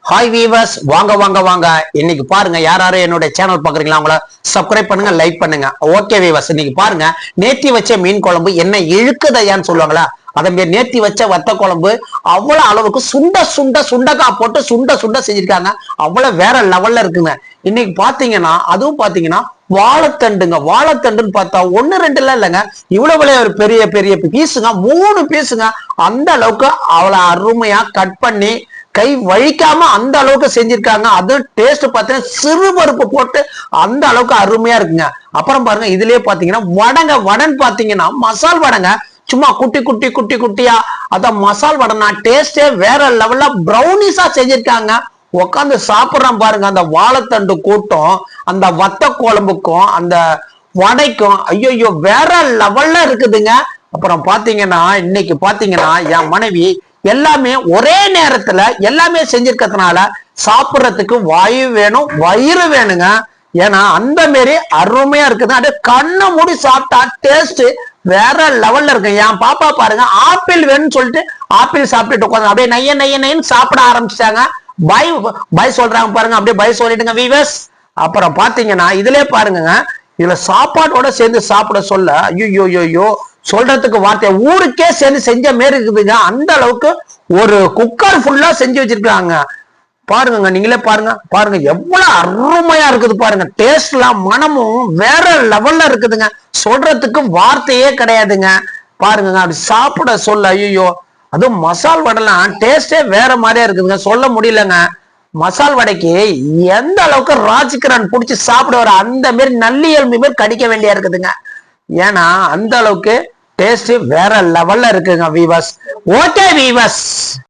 Hi viewers, வாங்க வாங்க வாங்க. இன்னைக்கு பாருங்க, யாரும் என்னோட சேனல் பாக்குறீங்களா அவங்கள சப்ஸ்கிரைப் பண்ணுங்க, லைக் பண்ணுங்க. ஓகே வீவர்ஸ், இன்னைக்கு பாருங்க, நேத்தி வச்ச மீன் குழம்பு என்ன இழுக்குதையான்னு சொல்லுவாங்களா, அதே மாதிரி நேத்தி வச்ச வத்த குழம்பு அவ்வளவு அளவுக்கு சுண்டக்காய் போட்டு சுண்ட செஞ்சிருக்காங்க. அவ்வளவு வேற லெவல்ல இருக்குங்க. இன்னைக்கு பாத்தீங்கன்னா, அதுவும் பாத்தீங்கன்னா வாழைத்தண்டுன்னு பார்த்தா ஒன்னு ரெண்டு இல்லைங்க, இவ்வளவு ஒரு பெரிய பெரிய பீஸுங்க, 3 பீஸுங்க. அந்த அளவுக்கு அவ்வளவு அருமையா கட் பண்ணி கை வழிக்காம அந்த அளவுக்கு செஞ்சிருக்காங்க. அதுவும் டேஸ்ட் பார்த்தீங்கன்னா சிறு பருப்பு போட்டு அந்த அளவுக்கு அருமையா இருக்குங்க. அப்புறம் பாருங்க, இதுலயே பாத்தீங்கன்னா வடன் பாத்தீங்கன்னா மசால் வடைங்க, சும்மா குட்டியா அதான் மசால் வடைனா டேஸ்டே வேற லெவல்ல ப்ரௌனிஸா செஞ்சிருக்காங்க. உட்காந்து சாப்பிடுறான் பாருங்க. அந்த வாழைத்தண்டு கூட்டம் அந்த வத்த குழம்புக்கும் அந்த வடைக்கும் ஐயோ வேற லெவல்ல இருக்குதுங்க. அப்புறம் பாத்தீங்கன்னா, இன்னைக்கு பாத்தீங்கன்னா என் மனைவி எல்லாமே ஒரே நேரத்துல எல்லாமே செஞ்சிருக்கிறதுனால சாப்பிட்றதுக்கு வாயு வேணும், வயிறு வேணுங்க. ஏன்னா அந்த மாரி அருமையா இருக்குது. அப்படியே கண்ணை மூடி சாப்பிட்டா டேஸ்ட் வேற லெவல்ல இருக்கு. என் பாப்பா பாருங்க, ஆப்பிள் வேணும்னு சொல்லிட்டு ஆப்பிள் சாப்பிட்டுட்டு உட்காந்து அப்படியே நையன்னு சாப்பிட ஆரம்பிச்சிட்டாங்க. பை சொல்றாங்க பாருங்க, அப்படியே பை சொல்லிட்டுங்க வீவர்ஸ். அப்புறம் பாத்தீங்கன்னா, இதுலயே பாருங்க, இதுல சாப்பாட்டோட சேர்ந்து சாப்பிட சொல்ல ஐயோ சொல்றதுக்கு வார்த்தை ஊருக்கே சேர்ந்து செஞ்ச மாரி இருக்குதுங்க. அந்த அளவுக்கு ஒரு குக்கர் ஃபுல்லா செஞ்சு வச்சிருக்காங்க பாருங்க. நீங்களே பாருங்க எவ்வளவு அருமையா இருக்குது பாருங்க. டேஸ்ட்லாம் மனமும் வேற லெவல்ல இருக்குதுங்க. சொல்றதுக்கு வார்த்தையே கிடையாதுங்க. பாருங்க, அப்படி சாப்பிட சொல்ல ஐயோ, அதுவும் மசால் வடைலாம் டேஸ்டே வேற மாதிரியா இருக்குதுங்க. சொல்ல முடியலங்க. மசால் வடைக்கு எந்த அளவுக்கு ராஜ்கிரான் பிடிச்சி சாப்பிடுவாரு அந்த மாதிரி நல்லி எலும்பு மாதிரி கடிக்க வேண்டியா இருக்குதுங்க. ஏன்னா அந்த அளவுக்கு டேஸ்ட் வேற லெவல்ல இருக்குங்க வீவர்ஸ். Okay viewers.